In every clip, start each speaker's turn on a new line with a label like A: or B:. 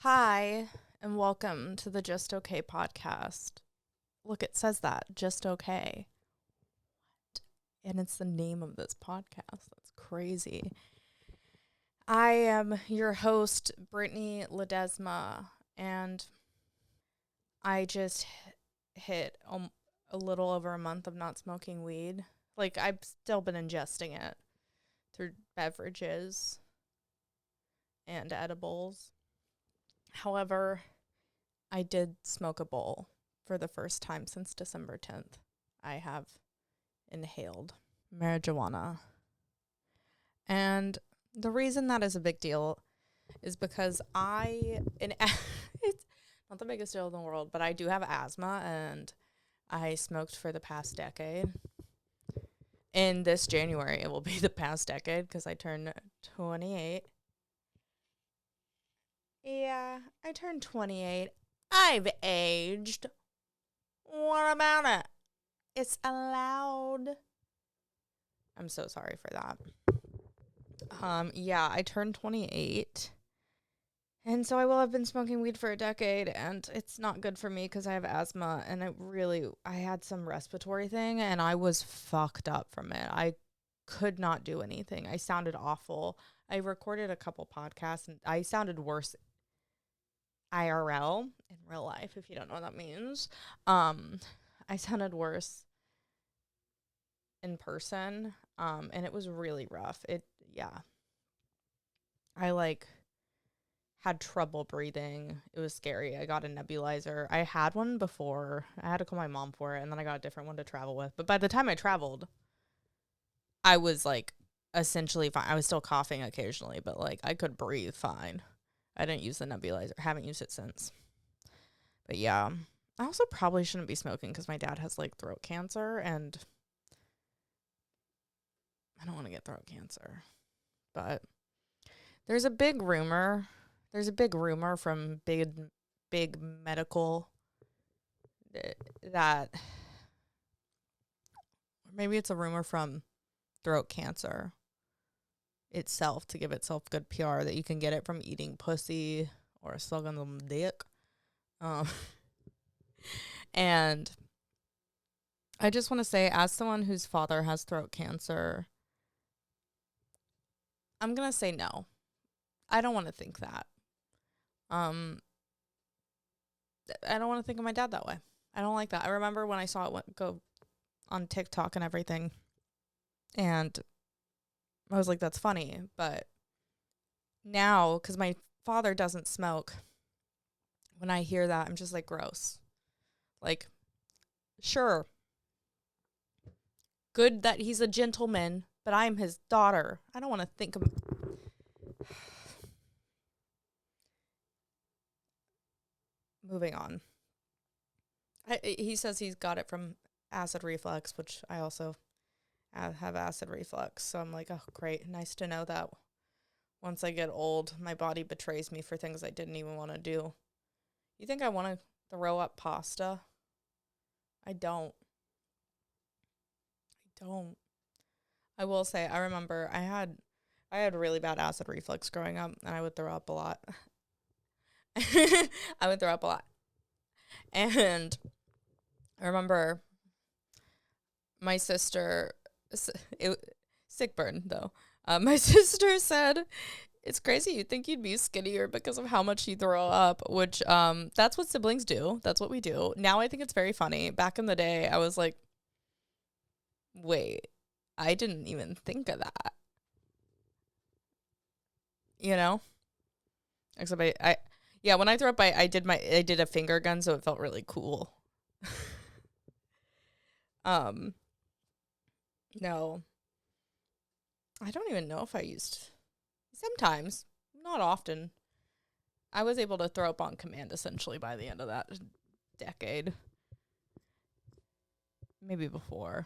A: Hi, and welcome to the Just Okay podcast. Look, it says that, Just Okay. And it's the name of this podcast. That's crazy. I am your host, Brittany Ledesma, and I just hit a little over a month of not smoking weed. Like, I've still been ingesting it through beverages and edibles. However, I did smoke a bowl for the first time since December 10th. I have inhaled marijuana. And the reason that is a big deal is because it's not the biggest deal in the world, but I do have asthma and I smoked for the past decade. In this January, it will be the past decade because I turned 28. Yeah, I turned 28. I've aged. What about it? It's allowed. I'm so sorry for that. Yeah, I turned 28. And so I will have been smoking weed for a decade, and it's not good for me because I have asthma, and I had some respiratory thing, and I was fucked up from it. I could not do anything. I sounded awful. I recorded a couple podcasts, and I sounded worse IRL, in real life, if you don't know what that means. I sounded worse in person, and it was really rough. I had trouble breathing. It was scary. I got a nebulizer. I had one before. I had to call my mom for it, and then I got a different one to travel with. But by the time I traveled, I was essentially fine. I was still coughing occasionally, but I could breathe fine. I didn't use the nebulizer. Haven't used it since. But yeah, I also probably shouldn't be smoking because my dad has throat cancer, and I don't want to get throat cancer. But there's a big rumor. There's a big rumor from big medical that maybe it's a rumor from throat cancer itself to give itself good PR that you can get it from eating pussy or sucking some dick. And I just want to say, as someone whose father has throat cancer, I'm going to say no. I don't want to think that. I don't want to think of my dad that way. I don't like that. I remember when I saw it go on TikTok and everything, and I was like, that's funny. But now, because my father doesn't smoke, when I hear that, I'm just gross. Sure, good that he's a gentleman, but I'm his daughter. I don't want to think of... Moving on. He says he's got it from acid reflux, which I also have acid reflux. So I'm like, oh, great. Nice to know that once I get old, my body betrays me for things I didn't even want to do. You think I want to throw up pasta? I don't. I will say, I remember I had really bad acid reflux growing up, and I would throw up a lot. And I remember my sister, sick burn though. My sister said, it's crazy you think you'd be skinnier because of how much you throw up, which that's what siblings do. That's what we do. Now I think it's very funny. Back in the day, I was like, wait, I didn't even think of that. You know? Except when I threw up, I did a finger gun, so it felt really cool. No. I don't even know if I used... Sometimes. Not often. I was able to throw up on command, essentially, by the end of that decade. Maybe before.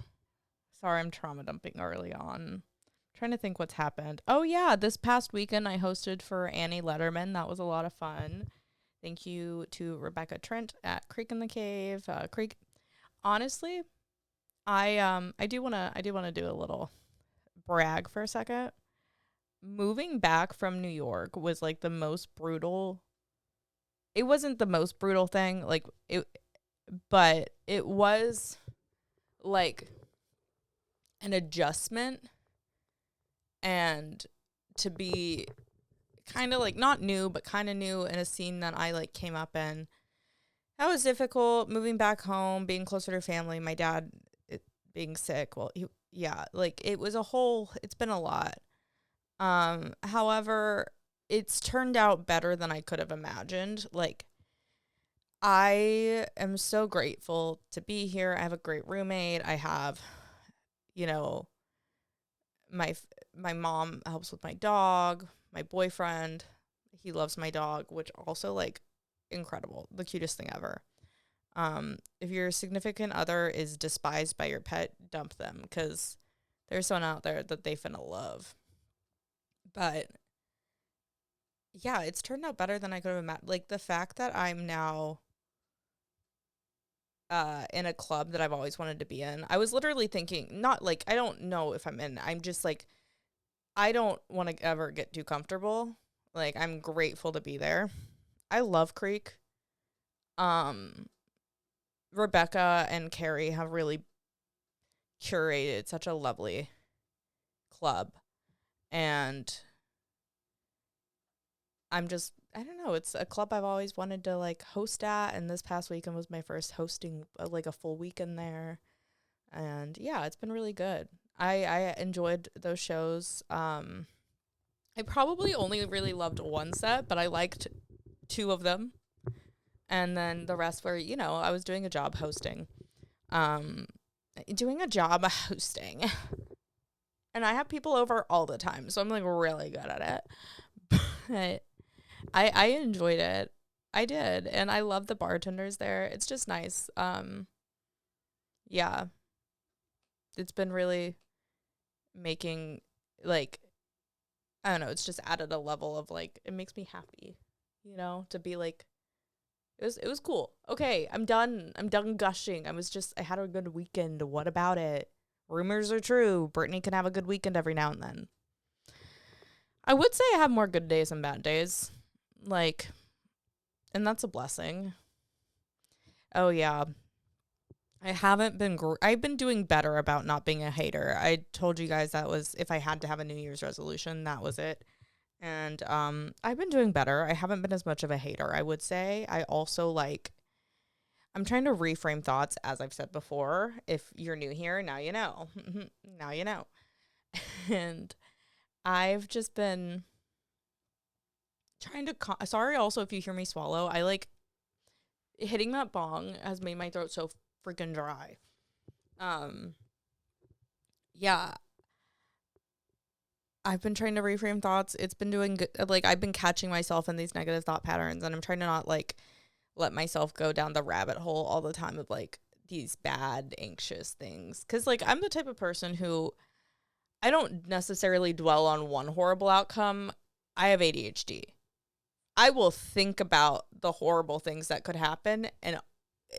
A: Sorry, I'm trauma dumping early on. I'm trying to think what's happened. Oh, yeah. This past weekend, I hosted for Annie Letterman. That was a lot of fun. Thank you to Rebecca Trent at Creek in the Cave. Creek. Honestly, I do wanna do a little brag for a second. Moving back from New York was the most brutal it wasn't the most brutal thing, like, but it was, like, an adjustment, and to be kind of, like, not new, but kind of new in a scene that I, like, came up in. That was difficult, moving back home, being closer to family, my dad being sick. Well, like, it's been a lot. However, it's turned out better than I could have imagined. Like, I am so grateful to be here. I have a great roommate. I have, you know, my mom helps with my dog, my boyfriend, he loves my dog, which also, like, incredible, the cutest thing ever. If your significant other is despised by your pet, dump them, because there's someone out there that they finna love. But yeah, it's turned out better than I could have imagined. Like, the fact that I'm now in a club that I've always wanted to be in. I was literally thinking, not like, I don't know if I'm in. I'm just like, I don't want to ever get too comfortable. Like, I'm grateful to be there. I love Creek. Rebecca and Carrie have really curated such a lovely club, and I don't know, it's a club I've always wanted to, like, host at, and this past weekend was my first hosting, like, a full weekend there, and yeah, it's been really good. I enjoyed those shows. I probably only really loved one set, but I liked two of them, and then the rest were, I was doing a job hosting. Doing a job hosting. And I have people over all the time, so I'm, like, really good at it. But I enjoyed it. I did. And I love the bartenders there. It's just nice. Yeah. It's been really making, like, I don't know, it's just added a level of, like, it makes me happy, to be, like, it was cool. Okay, I'm done gushing. I had a good weekend. What about it? Rumors are true. Brittany can have a good weekend every now and then. I would say I have more good days than bad days. Like, and that's a blessing. Oh, yeah. I've been doing better about not being a hater. I told you guys that was, if I had to have a New Year's resolution, that was it. And I've been doing better. I haven't been as much of a hater, I would say. I also, like, I'm trying to reframe thoughts, as I've said before. If you're new here, now you know. Now you know. And I've just been trying to sorry also if you hear me swallow. I, like, hitting that bong has made my throat so freaking dry. Yeah. I've been trying to reframe thoughts. It's been doing good. Like, I've been catching myself in these negative thought patterns, and I'm trying to not, like, let myself go down the rabbit hole all the time of, like, these bad, anxious things. Because, like, I'm the type of person who, I don't necessarily dwell on one horrible outcome. I have ADHD. I will think about the horrible things that could happen, and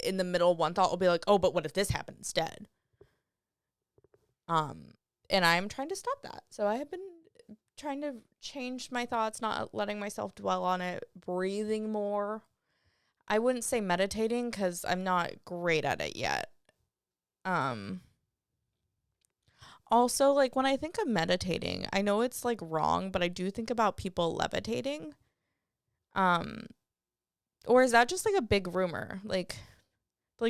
A: in the middle, one thought will be like, oh, but what if this happened instead? And I'm trying to stop that. So I have been trying to change my thoughts, not letting myself dwell on it, breathing more. I wouldn't say meditating because I'm not great at it yet. Also, like, when I think of meditating, I know it's, like, wrong, but I do think about people levitating. Or is that just, like, a big rumor? Like,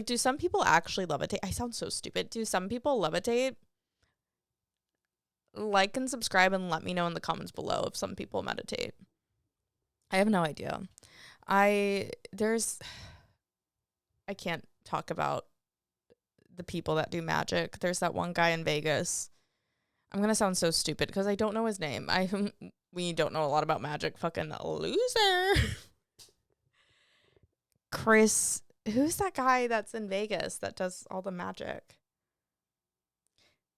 A: do some people actually levitate? I sound so stupid. Do some people levitate? Like and subscribe and let me know in the comments below if some people meditate. I have no idea. I can't talk about the people that do magic. There's that one guy in Vegas. I'm going to sound so stupid because I don't know his name. We don't know a lot about magic. Fucking loser. Chris, who's that guy that's in Vegas that does all the magic?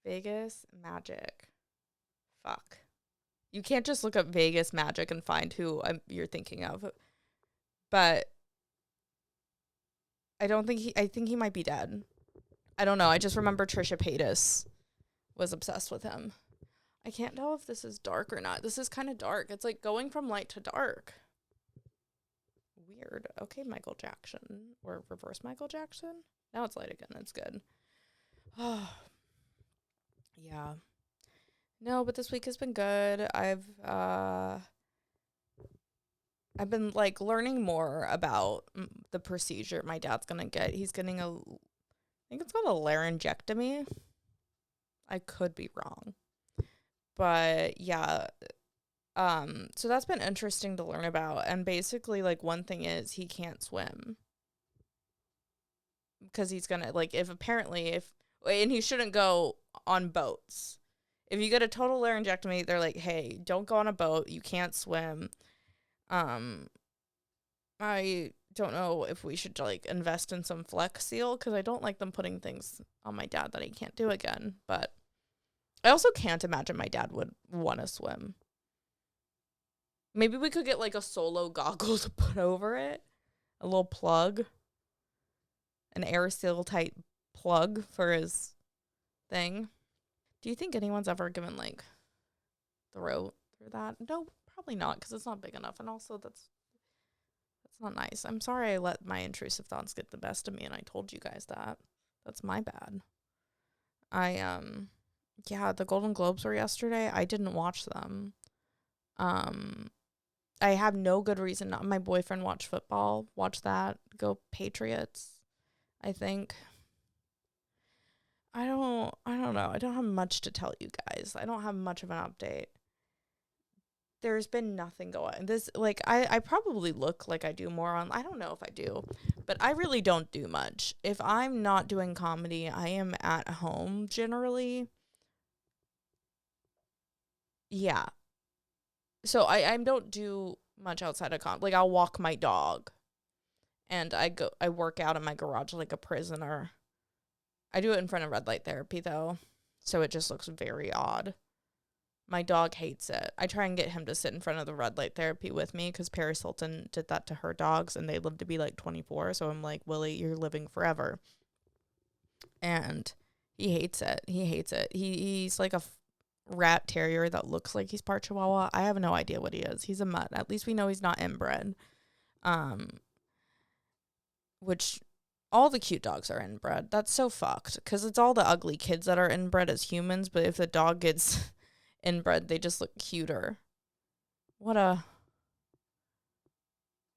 A: Vegas magic. Fuck. You can't just look up Vegas magic and find who you're thinking of. But I think he might be dead. I don't know. I just remember Trisha Paytas was obsessed with him. I can't tell if this is dark or not. This is kind of dark. It's like going from light to dark. Weird. Okay, Michael Jackson. Or reverse Michael Jackson. Now it's light again. That's good. Oh, yeah. No, but this week has been good. I've been like learning more about the procedure my dad's gonna get. He's getting I think it's called a laryngectomy. I could be wrong. But yeah, so that's been interesting to learn about. And basically, like, one thing is he can't swim because he's gonna, like, and he shouldn't go on boats. If you get a total laryngectomy, they're like, hey, don't go on a boat. You can't swim. Um, I don't know if we should, like, invest in some Flex Seal because I don't like them putting things on my dad that he can't do again. But I also can't imagine my dad would want to swim. Maybe we could get, like, a solo goggle to put over it. A little plug. An air seal type plug for his thing. Do you think anyone's ever given, like, throat through that? No, probably not, because it's not big enough. And also, that's not nice. I'm sorry I let my intrusive thoughts get the best of me, and I told you guys that. That's my bad. Yeah, the Golden Globes were yesterday. I didn't watch them. I have no good reason not. My boyfriend watched football. Watch that. Go Patriots, I think. I don't know. I don't have much to tell you guys. I don't have much of an update. There's been nothing going on. This, like, I probably look like I do more on, I don't know if I do, but I really don't do much. If I'm not doing comedy, I am at home generally. Yeah. So I don't do much outside of comedy. Like, I'll walk my dog and I work out in my garage like a prisoner. I do it in front of red light therapy though. So it just looks very odd. My dog hates it. I try and get him to sit in front of the red light therapy with me because Paris Hilton did that to her dogs and they live to be like 24. So I'm like, Willie, you're living forever. And he hates it. He hates it. He's like a rat terrier that looks like he's part Chihuahua. I have no idea what he is. He's a mutt. At least we know he's not inbred. Which all the cute dogs are inbred. That's so fucked because it's all the ugly kids that are inbred as humans. But if the dog gets inbred, they just look cuter. What a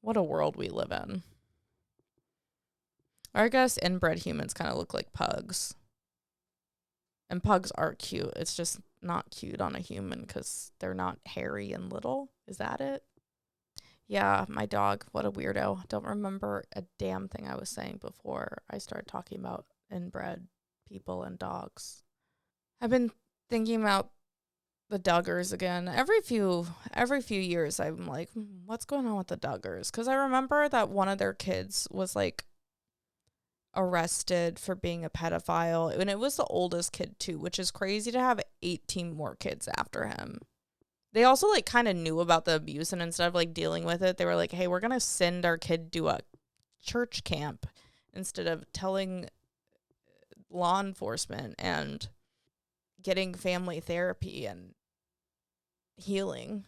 A: world we live in. Or I guess inbred humans kind of look like pugs. And pugs are cute. It's just not cute on a human because they're not hairy and little. Is that it? Yeah, my dog. What a weirdo. Don't remember a damn thing I was saying before I started talking about inbred people and dogs. I've been thinking about the Duggars again. Every few years I'm like, what's going on with the Duggars? Because I remember that one of their kids was like arrested for being a pedophile, and it was the oldest kid too, which is crazy to have 18 more kids after him. They also like kind of knew about the abuse, and instead of like dealing with it, they were like, hey, we're gonna send our kid to a church camp instead of telling law enforcement and getting family therapy and healing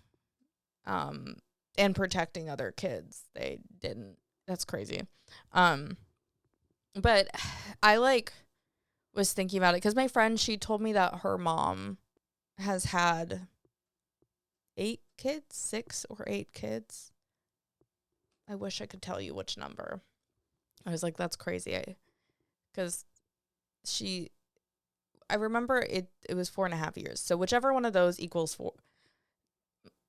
A: and protecting other kids. They didn't. That's crazy. But I like was thinking about it because my friend, she told me that her mom has had 6 or 8 kids. I wish I could tell you which number. I was like, that's crazy. Because I remember it was 4.5 years. So whichever one of those equals 4,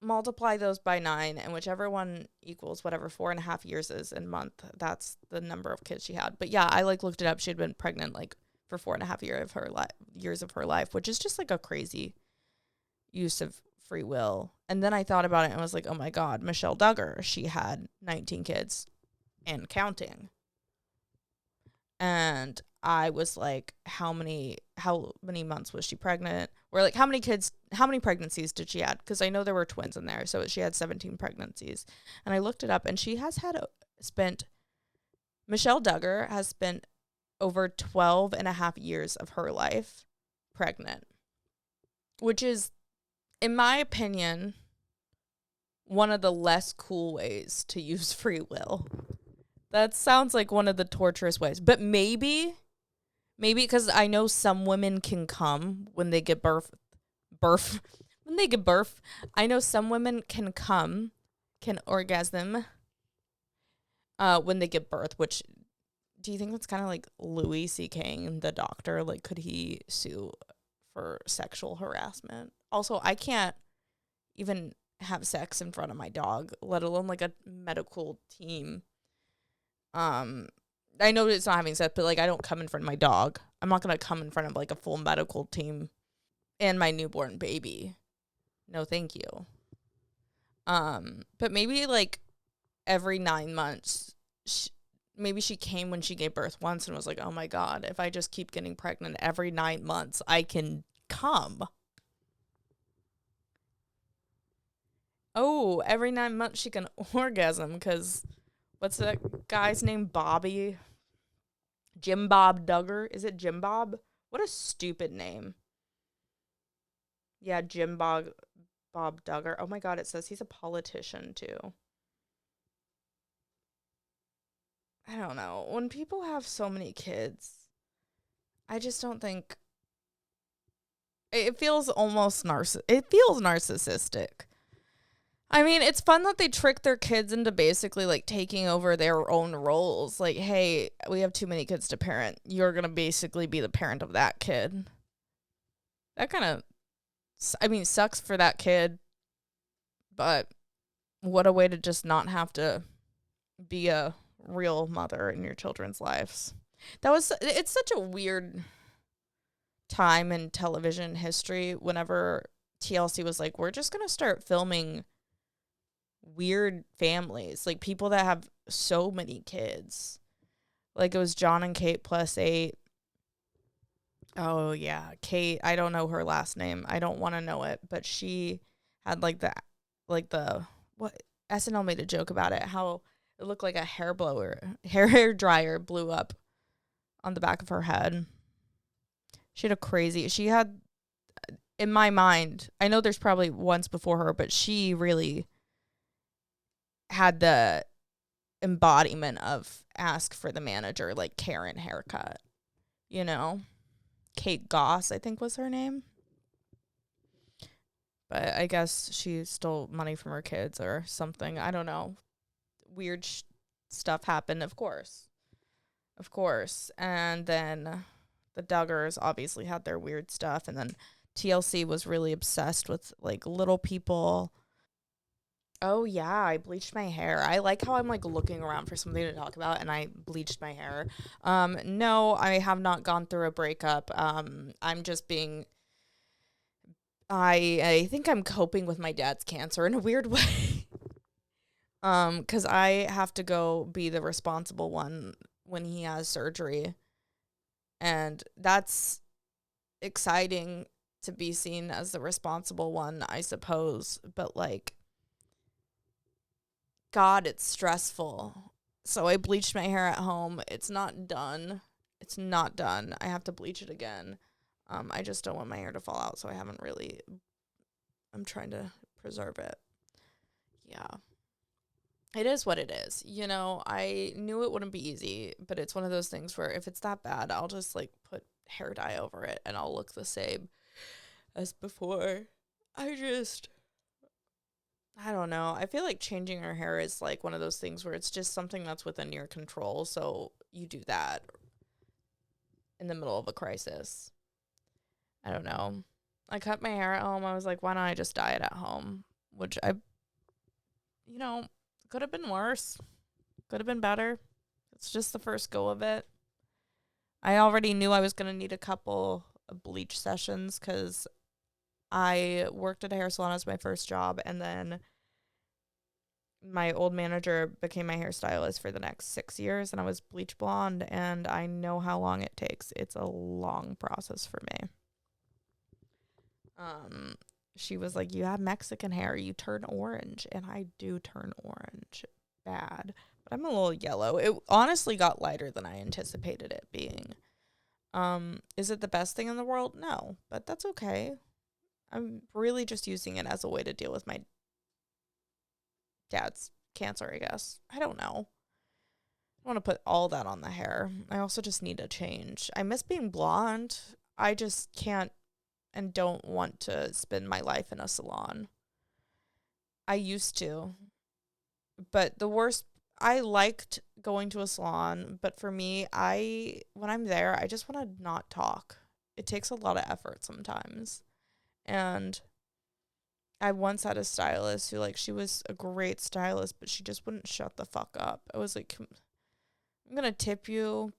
A: multiply those by 9, and whichever one equals whatever 4.5 years is in month, that's the number of kids she had. But yeah, I like looked it up. She had been pregnant like for 4.5 years of her life, which is just like a crazy use of free will. And then I thought about it and was like, oh my God, Michelle Duggar, she had 19 kids and counting. And I was like, how many months was she pregnant? Or like how many pregnancies did she have? Because I know there were twins in there. So she had 17 pregnancies. And I looked it up, and she has Michelle Duggar has spent over 12.5 years of her life pregnant, which is, in my opinion, one of the less cool ways to use free will. That sounds like one of the torturous ways. But maybe because I know some women can come when they get birth. When they give birth. I know some women can orgasm when they give birth, which, do you think that's kind of like Louis C.K., the doctor? Like, could he sue for sexual harassment? Also, I can't even have sex in front of my dog, let alone like a medical team. I know it's not having sex, but like I don't come in front of my dog. I'm not gonna come in front of like a full medical team and my newborn baby. No, thank you. But maybe like every 9 months, maybe she came when she gave birth once and was like, oh my God, if I just keep getting pregnant every 9 months, I can come. Oh, every 9 months she can orgasm because what's that guy's name? Bobby? Jim Bob Duggar? Is it Jim Bob? What a stupid name. Yeah, Jim Bob Duggar. Oh my God, it says he's a politician too. I don't know. When people have so many kids, I just don't think it feels almost it feels narcissistic. I mean, it's fun that they trick their kids into basically like taking over their own roles. Like, hey, we have too many kids to parent. You're going to basically be the parent of that kid. That kind of, I mean, sucks for that kid, but what a way to just not have to be a real mother in your children's lives. It's such a weird time in television history whenever TLC was like, we're just going to start filming weird families, like people that have so many kids. Like it was John and Kate plus 8. Oh yeah, Kate, I don't know her last name. I don't want to know it, but she had like the what SNL made a joke about it, how it looked like a hair dryer blew up on the back of her head. She had, in my mind, I know there's probably ones before her, but she really had the embodiment of ask for the manager, like Karen haircut, you know? Kate Goss, I think was her name. But I guess she stole money from her kids or something. I don't know. Weird stuff happened, of course. Of course. And then the Duggars obviously had their weird stuff. And then TLC was really obsessed with like little people. Oh yeah, I bleached my hair. I like how I'm like looking around for something to talk about and I bleached my hair. No, I have not gone through a breakup. I'm just being I think I'm coping with my dad's cancer in a weird way. 'Cause I have to go be the responsible one when he has surgery. And that's exciting to be seen as the responsible one, I suppose, but like God, it's stressful. So I bleached my hair at home. It's not done. It's not done. I have to bleach it again. I just don't want my hair to fall out, so I'm trying to preserve it. Yeah. It is what it is. You know, I knew it wouldn't be easy, but it's one of those things where if it's that bad, I'll just like put hair dye over it and I'll look the same as before. I don't know. I feel like changing her hair is like one of those things where it's just something that's within your control. So you do that in the middle of a crisis. I don't know. I cut my hair at home. I was like, why don't I just dye it at home? Which could have been worse. Could have been better. It's just the first go of it. I already knew I was going to need a couple of bleach sessions because I worked at a hair salon as my first job, and then my old manager became my hairstylist for the next 6 years, and I was bleach blonde, and I know how long it takes. It's a long process for me. She was like, you have Mexican hair, you turn orange, and I do turn orange bad, but I'm a little yellow. It honestly got lighter than I anticipated it being. Is it the best thing in the world? No, but that's okay. I'm really just using it as a way to deal with my Yeah, it's cancer, I guess. I don't know. I want to put all that on the hair. I also just need a change. I miss being blonde. I just can't and don't want to spend my life in a salon. I used to, but I liked going to a salon, but for me, when I'm there, I just want to not talk. It takes a lot of effort sometimes. And I once had a stylist who, like, she was a great stylist, but she just wouldn't shut the fuck up. I was like, I'm going to tip you.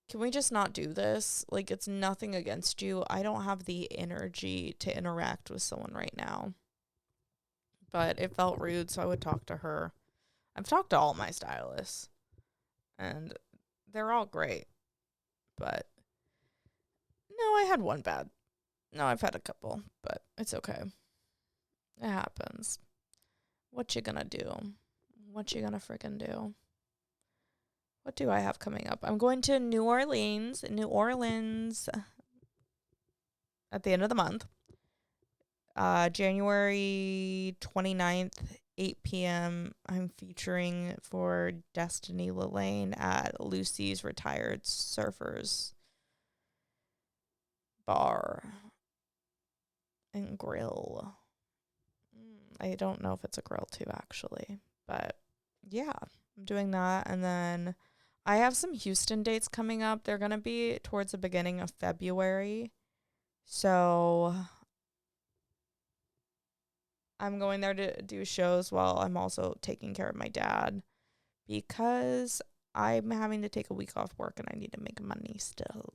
A: Can we just not do this? Like, it's nothing against you. I don't have the energy to interact with someone right now. But it felt rude, so I would talk to her. I've talked to all my stylists, and they're all great. But no, I had one bad. No, I've had a couple, but it's okay. It happens. What you gonna do? What you gonna freaking do? What do I have coming up? I'm going to New Orleans at the end of the month. January 29th, 8 p.m. I'm featuring for Destiny Lelaine at Lucy's Retired Surfers Bar and Grill. I don't know if it's a grill too, actually. But yeah, I'm doing that. And then I have some Houston dates coming up. They're going to be towards the beginning of February. So I'm going there to do shows while I'm also taking care of my dad because I'm having to take a week off work and I need to make money still.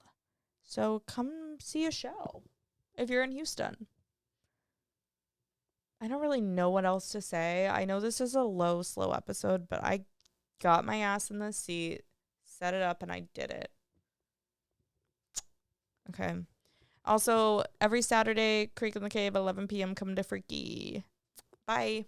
A: So come see a show if you're in Houston. I don't really know what else to say. I know this is a slow episode, but I got my ass in the seat, set it up, and I did it. Okay. Also, every Saturday, Creek in the Cave, 11 p.m., come to Freaky. Bye.